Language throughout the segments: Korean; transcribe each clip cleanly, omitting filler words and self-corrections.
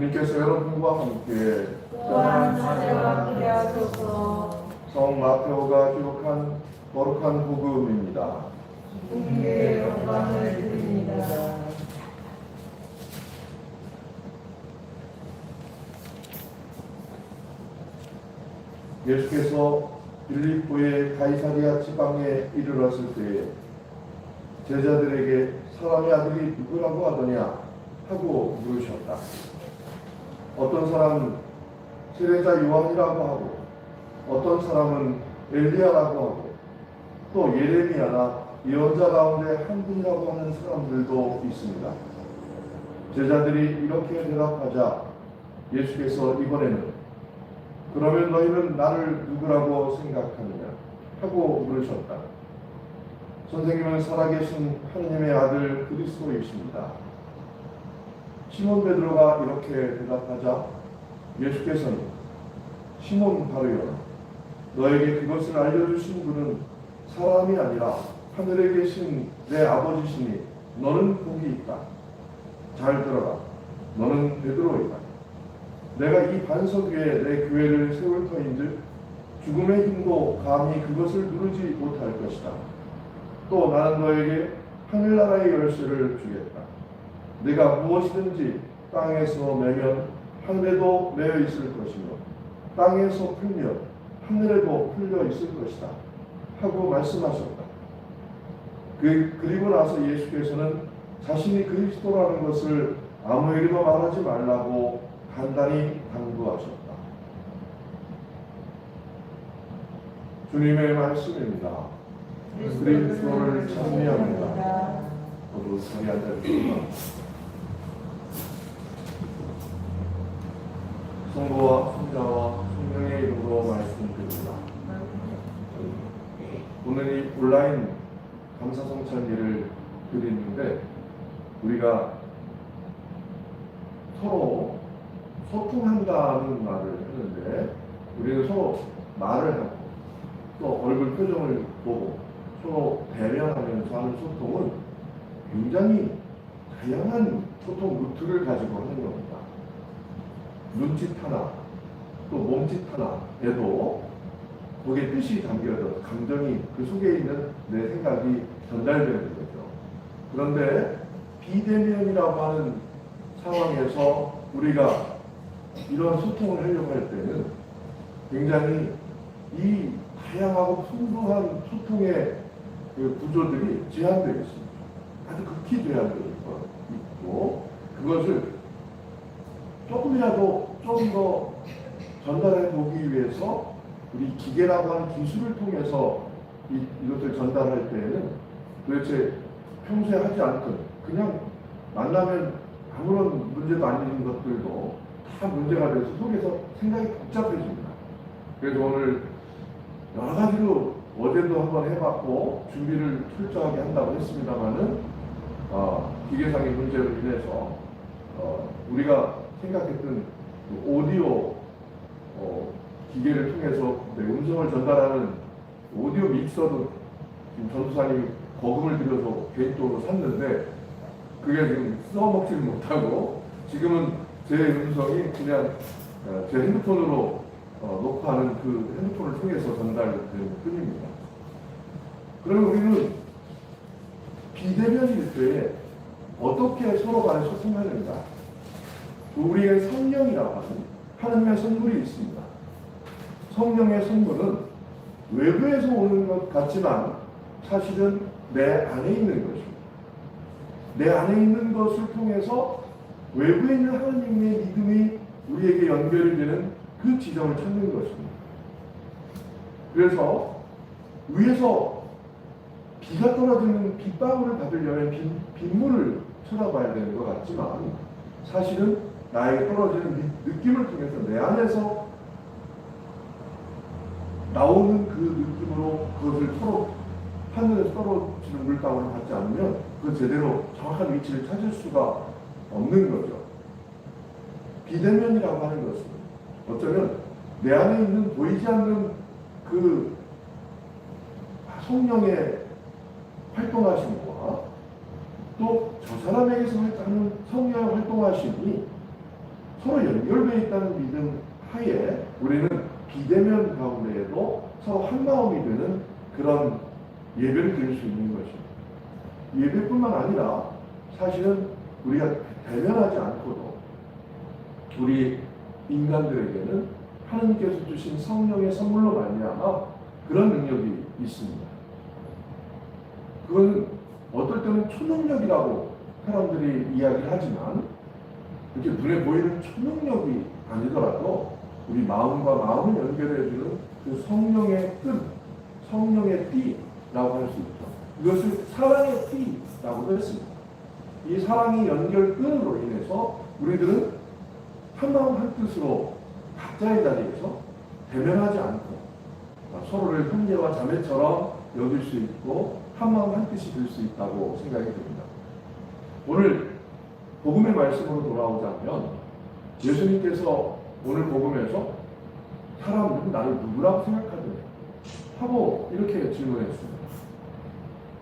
주님께서 여러분과 함께 또한 자녀와 함께하소서. 성 마테오가 기록한 거룩한 복음입니다. 주님께 영광을 드립니다. 예수께서 빌립보의 가이사리아 지방에 이르렀을 때에 제자들에게 사람의 아들이 누구라고 하더냐 하고 물으셨다. 어떤 사람은 세례자 요한이라고 하고 어떤 사람은 엘리야라고 하고 또 예레미야나 예언자 가운데 한 분이라고 하는 사람들도 있습니다. 제자들이 이렇게 대답하자 예수께서 이번에는 그러면 너희는 나를 누구라고 생각하느냐 하고 물으셨다. 선생님은 살아계신 하느님의 아들 그리스도이십니다. 시몬 베드로가 이렇게 대답하자 예수께서는 시몬 바로여 너에게 그것을 알려주신 분은 사람이 아니라 하늘에 계신 내 아버지시니 너는 복이 있다. 잘 들어라. 너는 베드로이다. 내가 이 반석 위에 내 교회를 세울 터인즉 죽음의 힘도 감히 그것을 누르지 못할 것이다. 또 나는 너에게 하늘나라의 열쇠를 주겠다. 네가 무엇이든지 땅에서 매면 하늘에도 매여 있을 것이며 땅에서 풀면 하늘에도 풀려 있을 것이다 하고 말씀하셨다. 그리고 나서 예수께서는 자신이 그리스도라는 것을 아무에게도 말하지 말라고 간단히 당부하셨다. 주님의 말씀입니다. 그리스도를 찬미합니다. 모두 자리 앉아주시기 성부와 성자와 성령의 이름으로 말씀드립니다. 오늘 이 온라인 감사성찬일을 드리는데 우리가 서로 소통한다는 말을 하는데 우리는 서로 말을 하고 또 얼굴 표정을 보고 서로 대면하면서 하는 소통은 굉장히 다양한 소통 루트를 가지고 하는 겁니다. 눈짓 하나 또 몸짓 하나에도 거기에 뜻이 담겨져 감정이 그 속에 있는 내 생각이 전달되는 거죠. 그런데 비대면이라고 하는 상황에서 우리가 이런 소통을 하려고 할 때는 굉장히 이 다양하고 풍부한 소통의 그 구조들이 제한되어 있습니다. 아주 극히 제한되어 있고 그것을 조금이라도 좀 더 전달해 보기 위해서 우리 기계라고 하는 기술을 통해서 이것을 전달할 때에는 도대체 평소에 하지 않던 그냥 만나면 아무런 문제도 아닌 것들도 다 문제가 돼서 속에서 생각이 복잡해집니다. 그래서 오늘 여러 가지로 어제도 한번 해봤고 준비를 철저하게 한다고 했습니다만은 기계상의 문제로 인해서 우리가 생각했던 그 오디오 기계를 통해서 음성을 전달하는 오디오 믹서도 지금 전도사님이 거금을 들여서 개인적으로 샀는데 그게 지금 써먹지를 못하고 지금은 제 음성이 그냥 제 핸드폰으로 녹화하는 그 핸드폰을 통해서 전달되는 뿐입니다. 그러면 우리는 비대면일 때 어떻게 서로 간에 소통하는가? 우리의 성령이라고 하는 하나님의 선물이 있습니다. 성령의 선물은 외부에서 오는 것 같지만 사실은 내 안에 있는 것입니다. 내 안에 있는 것을 통해서 외부에 있는 하나님의 믿음이 우리에게 연결이 되는 그 지점을 찾는 것입니다. 그래서 위에서 비가 떨어지는 빗방울을 받으려면 빗물을 쳐다봐야 되는 것 같지만 사실은 나에게 떨어지는 느낌을 통해서 내 안에서 나오는 그 느낌으로 그것을 서로 하늘에서 떨어지는 물방울을 받지 않으면 그 제대로 정확한 위치를 찾을 수가 없는 거죠. 비대면이라고 하는 것은 어쩌면 내 안에 있는 보이지 않는 그 성령의 활동하심과 또 저 사람에게서 하는 성령의 활동하심이 서로 연결되어 있다는 믿음 하에 우리는 비대면 가운데에도 서로 한 마음이 되는 그런 예배를 드릴 수 있는 것입니다. 예배뿐만 아니라 사실은 우리가 대면하지 않고도 우리 인간들에게는 하나님께서 주신 성령의 선물로 말미암아 그런 능력이 있습니다. 그건 어떨 때는 초능력이라고 사람들이 이야기를 하지만 이렇게 눈에 보이는 초능력이 아니더라도 우리 마음과 마음을 연결해주는 그 성령의 끈, 성령의 띠라고 할 수 있죠. 이것을 사랑의 띠라고도 했습니다. 이 사랑이 연결끈으로 인해서 우리들은 한마음 한뜻으로 각자의 자리에서 대면하지 않고 서로를 형제와 자매처럼 여길 수 있고 한마음 한뜻이 될 수 있다고 생각이 듭니다. 오늘 복음의 말씀으로 돌아오자면 예수님께서 오늘 복음에서 사람들은 나를 누구라고 생각하느냐 하고 이렇게 질문했습니다.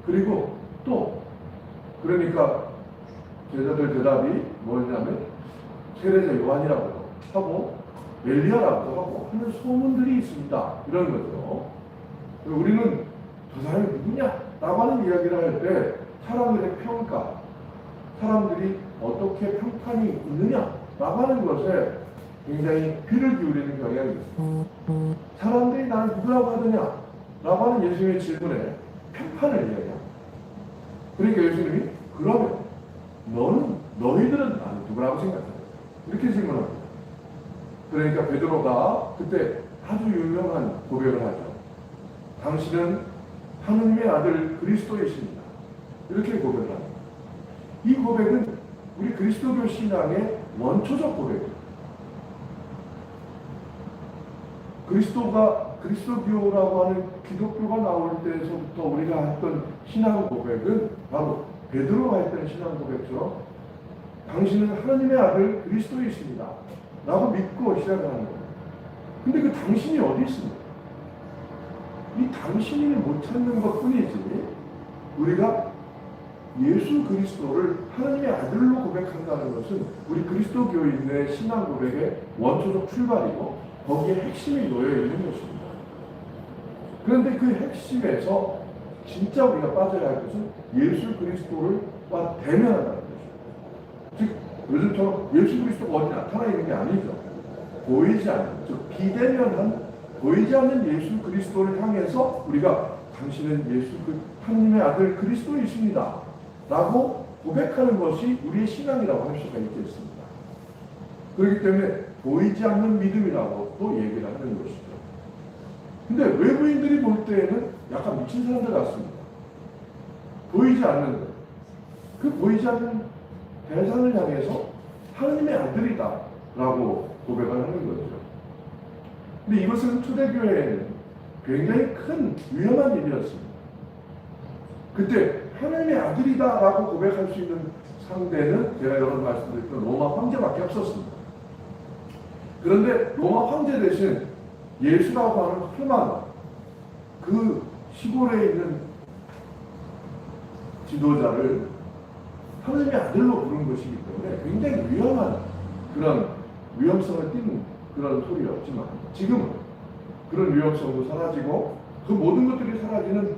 그리고 또 그러니까 제자들 대답이 뭐였냐면 세례자 요한이라고 하고 엘리야라고 하고 하는 소문들이 있습니다. 이런 거죠. 우리는 저 사람이 누구냐? 라고 하는 이야기를 할 때 사람들의 평가, 사람들이 어떻게 평판이 있느냐? 라고 하는 것에 굉장히 귀를 기울이는 경향이 있습니다. 사람들이 나를 누구라고 하느냐? 라고 하는 예수님의 질문에 평판을 이야기합니다. 그러니까 예수님이 그러면 너희들은 나를 누구라고 생각하냐? 이렇게 질문합니다. 그러니까 베드로가 그때 아주 유명한 고백을 하죠. 당신은 하느님의 아들 그리스도이십니다. 이렇게 고백을 합니다. 이 고백은 우리 그리스도교 신앙의 원초적 고백입니다. 그리스도교라고 하는 기독교가 나올 때에서부터 우리가 했던 신앙 고백은 바로 베드로가 했던 신앙 고백처럼 당신은 하나님의 아들 그리스도이십니다. 라고 믿고 시작하는 거예요. 근데 그 당신이 어디 있습니까? 이 당신을 못 찾는 것 뿐이지 우리가 예수 그리스도를 하나님의 아들로 고백한다는 것은 우리 그리스도교인의 신앙 고백의 원초적 출발이고 거기에 핵심이 놓여 있는 것입니다. 그런데 그 핵심에서 진짜 우리가 빠져야 할 것은 예수 그리스도를 대면한다는 것입니다. 즉 요즘처럼 예수 그리스도가 어디 나타나 있는 게 아니죠. 보이지 않는, 즉 비대면한 보이지 않는 예수 그리스도를 향해서 우리가 당신은 하나님의 아들 그리스도이십니다 라고 고백하는 것이 우리의 신앙이라고 할 수가 있겠습니다. 그렇기 때문에 보이지 않는 믿음이라고 또 얘기를 하는 것이죠. 근데 외부인들이 볼 때에는 약간 미친 사람들 같습니다. 보이지 않는 그 보이지 않는 대상을 향해서 하나님의 아들이다 라고 고백을 하는 거죠. 근데 이것은 초대교회에는 굉장히 큰 위험한 일이었습니다. 그때 하나님의 아들이다 라고 고백할 수 있는 상대는 제가 여러 번 말씀드렸던 로마 황제밖에 없었습니다. 그런데 로마 황제 대신 예수라고 하는 훌륭한 그 시골에 있는 지도자를 하나님의 아들로 부른 것이기 때문에 굉장히 위험한 그런 위험성을 띠는 그런 소리였지만 지금은 그런 위험성도 사라지고 그 모든 것들이 사라지는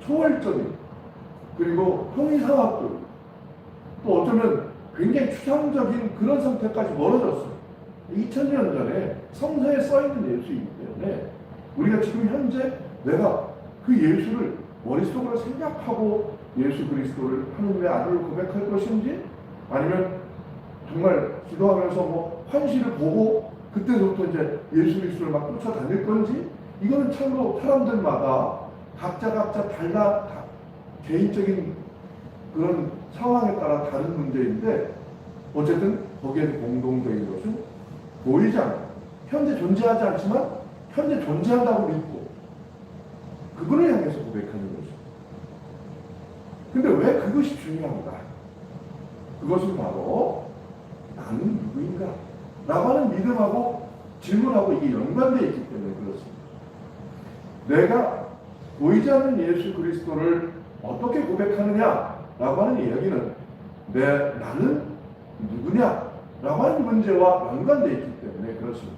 초월적인 그리고 형이상학적 또 어쩌면 굉장히 추상적인 그런 상태까지 멀어졌어요. 2000년 전에 성서에 써있는 예수이기 때문에 우리가 지금 현재 내가 그 예수를 머릿속으로 생각하고 예수 그리스도를 하나님의 아들로 고백할 것인지 아니면 정말 기도하면서 환시를 보고 그때부터 이제 예수 그리스도를 막 쫓아다닐 건지 이거는 참으로 사람들마다 각자 개인적인 그런 상황에 따라 다른 문제인데 어쨌든 거기에 공동적인 것은 보이지 않아요. 현재 존재하지 않지만 현재 존재한다고 믿고 그분을 향해서 고백하는 거죠. 근데 왜 그것이 중요한가? 그것은 바로 나는 누구인가? 라고 하는 믿음하고 질문하고 이게 연관되어 있기 때문에 그렇습니다. 내가 보이지 않는 예수 그리스도를 어떻게 고백하느냐? 라고 하는 이야기는 나는 누구냐? 라고 하는 문제와 연관되어 있기 때문에 그렇습니다.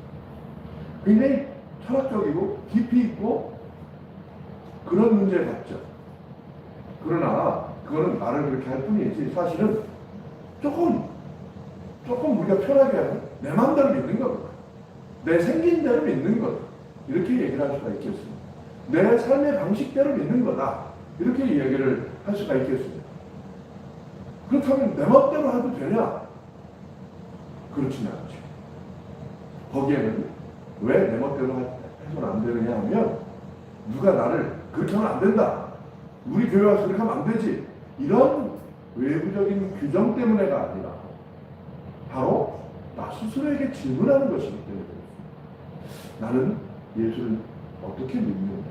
굉장히 철학적이고 깊이 있고 그런 문제 같죠. 그러나 그거는 말을 그렇게 할 뿐이지 사실은 조금 우리가 편하게 하면 내 마음대로 믿는 겁니다. 내 생긴 대로 믿는 거다. 이렇게 얘기를 할 수가 있겠습니다. 내 삶의 방식대로 믿는 거다. 이렇게 얘기를 할 수가 있겠습니다. 그렇다면 내 마음대로 해도 되냐? 그렇지는 않죠. 거기에는 왜 내 멋대로 해서는 안 되느냐 하면 누가 나를 그렇게 하면 안 된다. 우리 교회 와서 그렇게 하면 안 되지. 이런 외부적인 규정 때문에가 아니라 바로 나 스스로에게 질문하는 것이기 때문에 나는 예수를 어떻게 믿는가?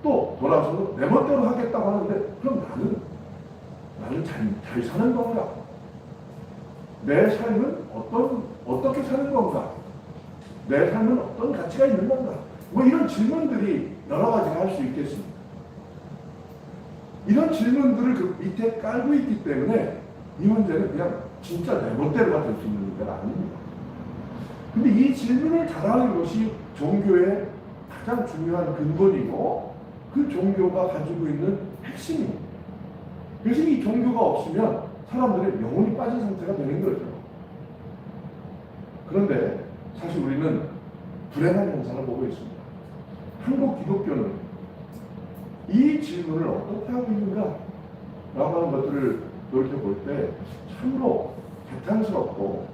또 돌아서서 내 멋대로 하겠다고 하는데 그럼 나는 잘 사는 건가? 내 삶은 어떻게 사는 건가? 내 삶은 어떤 가치가 있는 건가? 뭐 이런 질문들이 여러 가지가 할 수 있겠습니다. 이런 질문들을 그 밑에 깔고 있기 때문에 이 문제는 그냥 진짜 내 멋대로가 될 수 있는 문제가 아닙니다. 근데 이 질문을 잘하는 것이 종교의 가장 중요한 근본이고 그 종교가 가지고 있는 핵심입니다. 그래서 이 종교가 없으면 사람들의 영혼이 빠진 상태가 되는 거죠. 그런데 사실 우리는 불행한 현상을 보고 있습니다. 한국 기독교는 이 질문을 어떻게 하고 있는가? 라고 하는 것들을 돌이켜볼 때 참으로 개탄스럽고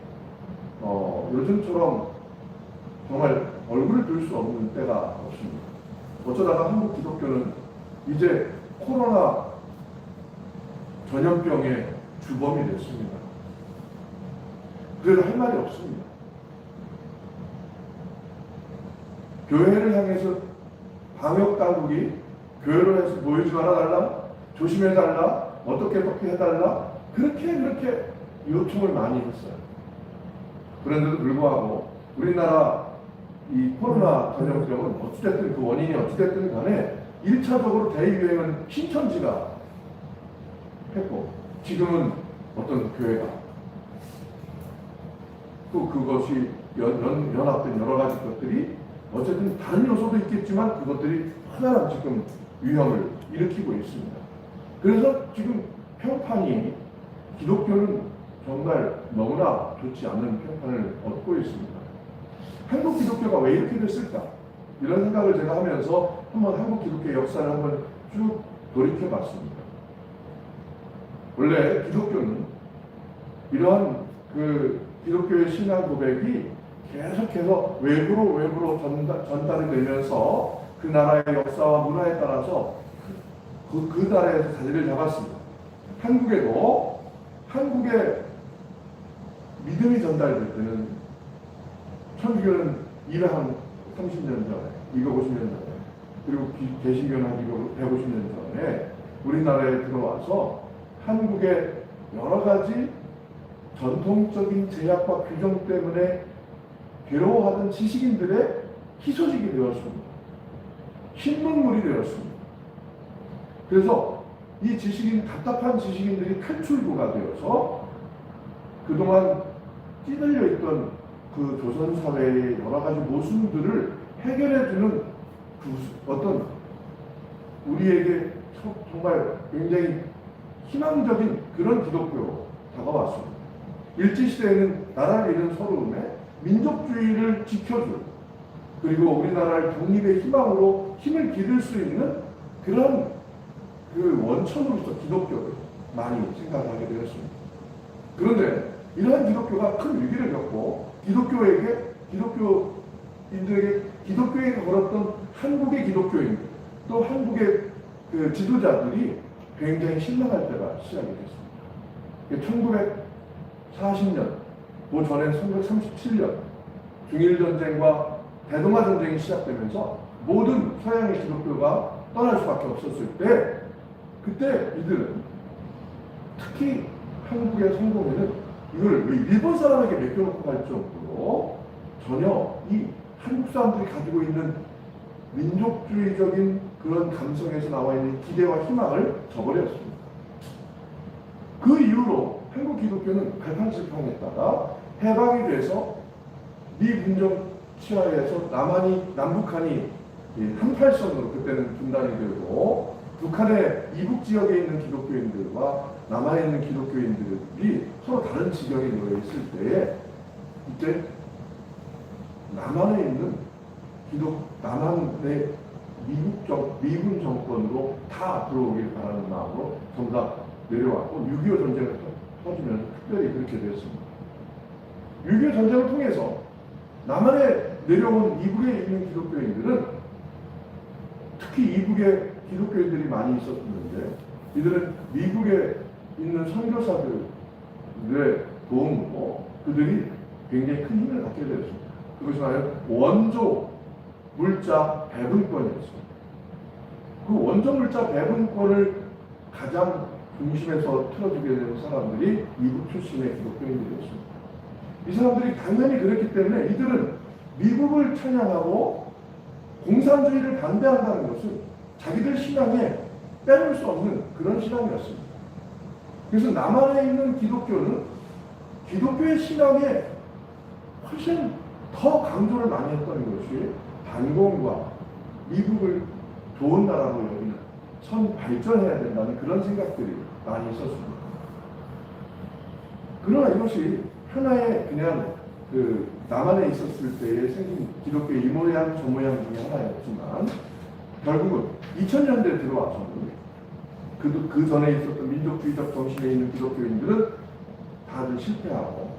요즘처럼 정말 얼굴을 들 수 없는 때가 없습니다. 어쩌다가 한국 기독교는 이제 코로나 전염병의 주범이 됐습니다. 그래도 할 말이 없습니다. 교회를 향해서 방역당국이 교회로 해서 모이지 말아달라, 조심해달라, 어떻게 해달라 그렇게 요청을 많이 했어요. 그런데도 불구하고 우리나라 이 코로나 전염병은 어찌됐든 그 원인이 어찌됐든 간에 1차적으로 대유행은 신천지가 했고 지금은 어떤 교회가 또 그것이 연합된 여러 가지 것들이 어쨌든 다른 요소도 있겠지만 그것들이 하나랑 지금 위험을 일으키고 있습니다. 그래서 지금 평판이 기독교는 정말 너무나 좋지 않은 평판을 얻고 있습니다. 한국 기독교가 왜 이렇게 됐을까? 이런 생각을 제가 하면서 한번 한국 기독교의 역사를 한번 쭉 돌이켜 봤습니다. 원래 기독교는 이러한 그 기독교의 신앙 고백이 계속해서 외부로 전달이 되면서 그 나라의 역사와 문화에 따라서 그 나라에서 자리를 잡았습니다. 한국에도 한국의 믿음이 전달될 때는 천주교는 230년 전에, 250년 전에, 그리고 개신교는 한 150년 전에 우리나라에 들어와서 한국의 여러 가지 전통적인 제약과 규정 때문에 괴로워하던 지식인들의 희소식이 되었습니다. 신문물이 되었습니다. 그래서 이 답답한 지식인들이 탈출구가 되어서 그동안 찌들려 있던 그 조선사회의 여러 가지 모순들을 해결해주는 어떤 우리에게 정말 굉장히 희망적인 그런 기독교로 다가왔습니다. 일제시대에는 나라를 잃은 서러움에 민족주의를 지켜줄 그리고 우리나라를 독립의 희망으로 힘을 기를 수 있는 그런 그 원천으로서 기독교를 많이 생각하게 되었습니다. 그런데 이러한 기독교가 큰 위기를 겪고 기독교에게 걸었던 한국의 기독교인들 또 한국의 그 지도자들이 굉장히 실망할 때가 시작이 됐습니다. 1940년, 그 전에 1937년 중일전쟁과 대동아전쟁이 시작되면서 모든 서양의 기독교가 떠날 수밖에 없었을 때 그때 이들은 특히 한국의 성공회는 이걸 일본 사람에게 맡겨놓고 갈 정도로 전혀 이 한국 사람들이 가지고 있는 민족주의적인 그런 감성에서 나와 있는 기대와 희망을 저버렸습니다. 그 이후로 한국 기독교는 갈팡질팡했다가 해방이 돼서 미분정 치하에서 남북한이 한팔선으로 그때는 분단이 되고 북한의 이북 지역에 있는 기독교인들과 남한에 있는 기독교인들이 서로 다른 지경에 놓여 있을 때에 이때 남한에 있는 남한의 미군 정권으로 다 들어오길 바라는 마음으로 전부 다 내려왔고 6.25 전쟁을 터지면서 특별히 그렇게 됐습니다. 6.25 전쟁을 통해서 남한에 내려온 이북에 있는 기독교인들은 특히 이북에 기독교인들이 많이 있었는데 이들은 미국에 있는 선교사들의 도움으로 그들이 굉장히 큰 힘을 갖게 되었습니다. 그것이 바로 원조 물자 배분권이었습니다. 그 원조 물자 배분권을 가장 중심에서 틀어주게 된 사람들이 미국 출신의 기독교인들이었습니다. 이 사람들이 당연히 그렇기 때문에 이들은 미국을 찬양하고 공산주의를 반대한다는 것은 자기들 신앙에 빼놓을 수 없는 그런 신앙이었습니다. 그래서 남한에 있는 기독교는 기독교의 신앙에 훨씬 더 강조를 많이 했던 것이 반공과 미국을 좋은 나라로 여기는 발전해야 된다는 그런 생각들이 많이 있었습니다. 그러나 이것이 하나의 그냥 남한에 있었을 때에 생긴 기독교의 이 모양 저 모양 중에 하나였지만 결국은 2000년대에 들어와서는 그 전에 있었던 민족주의적 정신에 있는 기독교인들은 다들 실패하고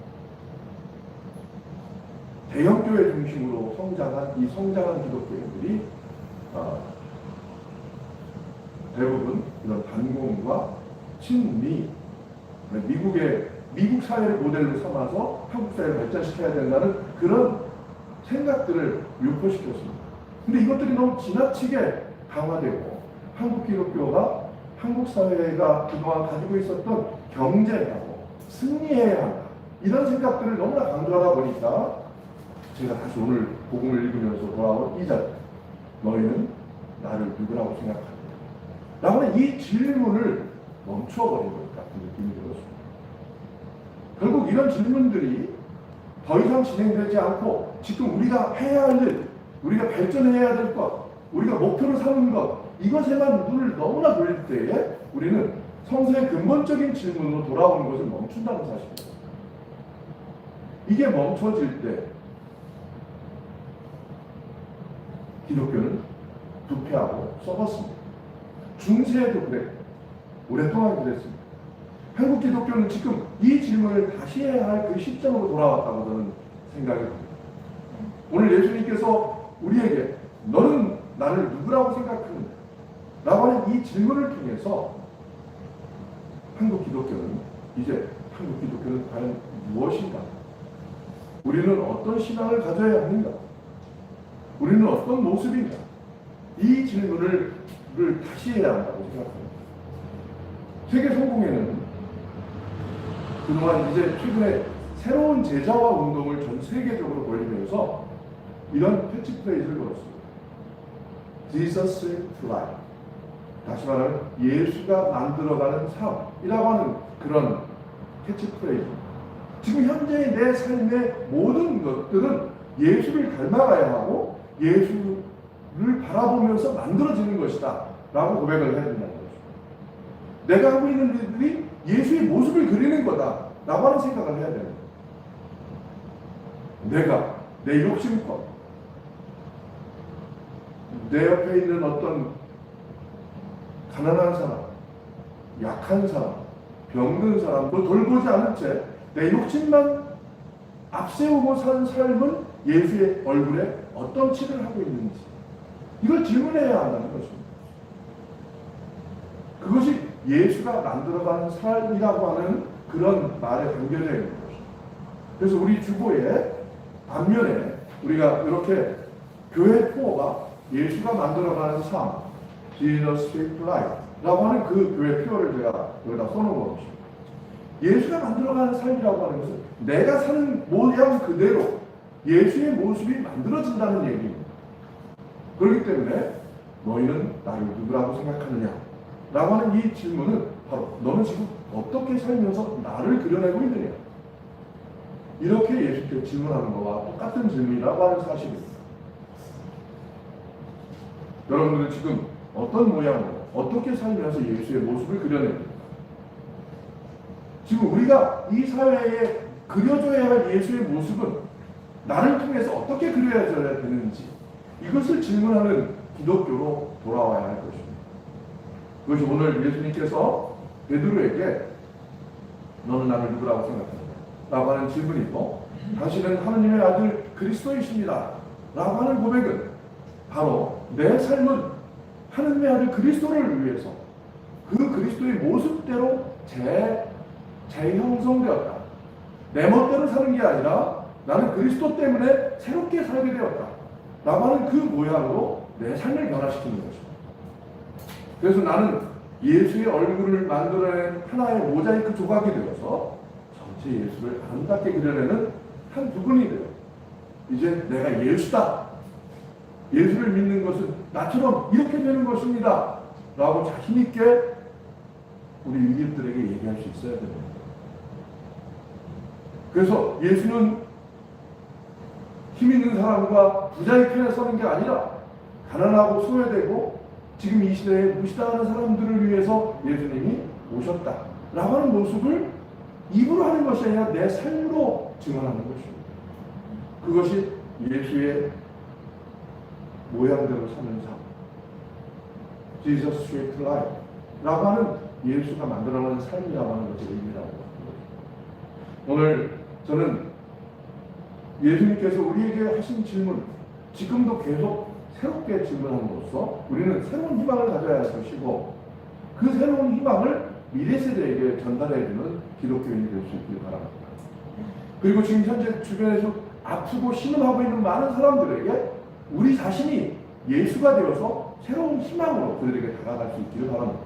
대형교회 중심으로 이 성장한 기독교인들이 대부분 이런 반공과 친미, 미국 사회를 모델로 삼아서 한국 사회를 발전시켜야 된다는 그런 생각들을 유포시켰습니다. 근데 이것들이 너무 지나치게 강화되고 한국 기독교가 한국 사회가 그동안 가지고 있었던 경쟁하고 승리해야 한다 이런 생각들을 너무나 강조하다 보니까 제가 다시 오늘 복음을 읽으면서 돌아온 이 자리, 너희는 나를 누구라고 생각하느냐 라고는 이 질문을 멈춰버린 것 같은 느낌이 들었습니다. 결국 이런 질문들이 더 이상 진행되지 않고 지금 우리가 해야 할 일, 우리가 발전해야 될 것, 우리가 목표로 삼은 것, 이것에만 눈을 너무나 돌릴 때에 우리는 성서의 근본적인 질문으로 돌아오는 것을 멈춘다는 사실입니다. 이게 멈춰질 때 기독교는 부패하고 썩었습니다. 중세에도 그랬고 오랫동안 그랬습니다. 한국 기독교는 지금 이 질문을 다시 해야 할 그 시점으로 돌아왔다고 저는 생각이 듭니다. 오늘 예수님께서 우리에게 너는 나를 누구라고 생각하느냐 라고 하는 이 질문을 통해서 한국 기독교는 과연 무엇인가? 우리는 어떤 신앙을 가져야 하는가? 우리는 어떤 모습인가? 이 질문을 다시 해야 한다고 생각합니다. 세계 성공회는 그동안 이제 최근에 새로운 제자화 운동을 전 세계적으로 벌이면서 이런 캐치프레이즈를 걸었습니다. Jesus Shaped Life. 다시 말하면 예수가 만들어가는 삶이라고 하는 그런 캐치프레이즈. 지금 현재의 내 삶의 모든 것들은 예수를 닮아가야 하고 예수를 바라보면서 만들어지는 것이다 라고 고백을 해야 된다는 거죠. 내가 하고 있는 일들이 예수의 모습을 그리는 거다 라고 하는 생각을 해야 됩니다. 내가 내 욕심과 내 옆에 있는 어떤 가난한 사람, 약한 사람, 병든 사람도 돌보지 않은 채 내 욕심만 앞세우고 산 삶은 예수의 얼굴에 어떤 칠을 하고 있는지 이걸 질문해야 한다는 것입니다. 그것이 예수가 만들어가는 삶이라고 하는 그런 말에 담겨져 있는 것입니다. 그래서 우리 주보에 앞면에 우리가 이렇게 교회 표어가 예수가 만들어가는 삶, Jesus Shaped Life 라고 하는 그 교회 표어를 제가 여기다 써놓은 것입니다. 예수가 만들어가는 삶이라고 하는 것은 내가 사는 모양 그대로 예수의 모습이 만들어진다는 얘기입니다. 그렇기 때문에 너희는 나를 누구라고 생각하느냐 라고 하는 이 질문은 바로 너는 지금 어떻게 살면서 나를 그려내고 있느냐? 이렇게 예수께 질문하는 것과 똑같은 질문이라고 하는 사실입니다. 여러분들은 지금 어떤 모양으로 어떻게 살면서 예수의 모습을 그려냅니까? 지금 우리가 이 사회에 그려줘야 할 예수의 모습은 나를 통해서 어떻게 그려져야 되는지 이것을 질문하는 기독교로 돌아와야 할 것입니다. 그것이 오늘 예수님께서 베드로에게 너는 나를 누구라고 생각하느냐? 라고 하는 질문이고 당신은 하느님의 아들 그리스도이십니다. 라고 하는 고백은 바로 내 삶은 하느님의 아들 그리스도를 위해서 그 그리스도의 모습대로 재형성되었다. 내 멋대로 사는 게 아니라 나는 그리스도 때문에 새롭게 살게 되었다. 라고 하는 그 모양으로 내 삶을 변화시키는 것입니다. 그래서 나는 예수의 얼굴을 만들어낸 하나의 모자이크 조각이 되어서 전체 예수를 아름답게 그려내는 한 부분이 돼요. 이제 내가 예수다. 예수를 믿는 것은 나처럼 이렇게 되는 것입니다. 라고 자신있게 우리 유기들에게 얘기할 수 있어야 됩니다. 그래서 예수는 힘 있는 사람과 부자의 편에 서는 게 아니라 가난하고 소외되고 지금 이 시대에 무시당하는 사람들을 위해서 예수님이 오셨다 라고 하는 모습을 입으로 하는 것이 아니라 내 삶으로 증언하는 것입니다. 그것이 예수의 모양대로 사는 삶, Jesus shaped life 라고 하는 예수가 만들어낸 삶이라고 하는 것의 의미라고 합니다. 오늘 저는 예수님께서 우리에게 하신 질문, 지금도 계속 새롭게 질문함으로써 우리는 새로운 희망을 가져야 할 것이고 그 새로운 희망을 미래 세대에게 전달해주는 기독교인이 될 수 있길 바랍니다. 그리고 지금 현재 주변에서 아프고 신음하고 있는 많은 사람들에게 우리 자신이 예수가 되어서 새로운 희망으로 그들에게 다가갈 수 있기를 바랍니다.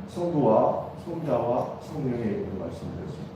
성부와 성자와 성령의 이름으로 말씀드렸습니다.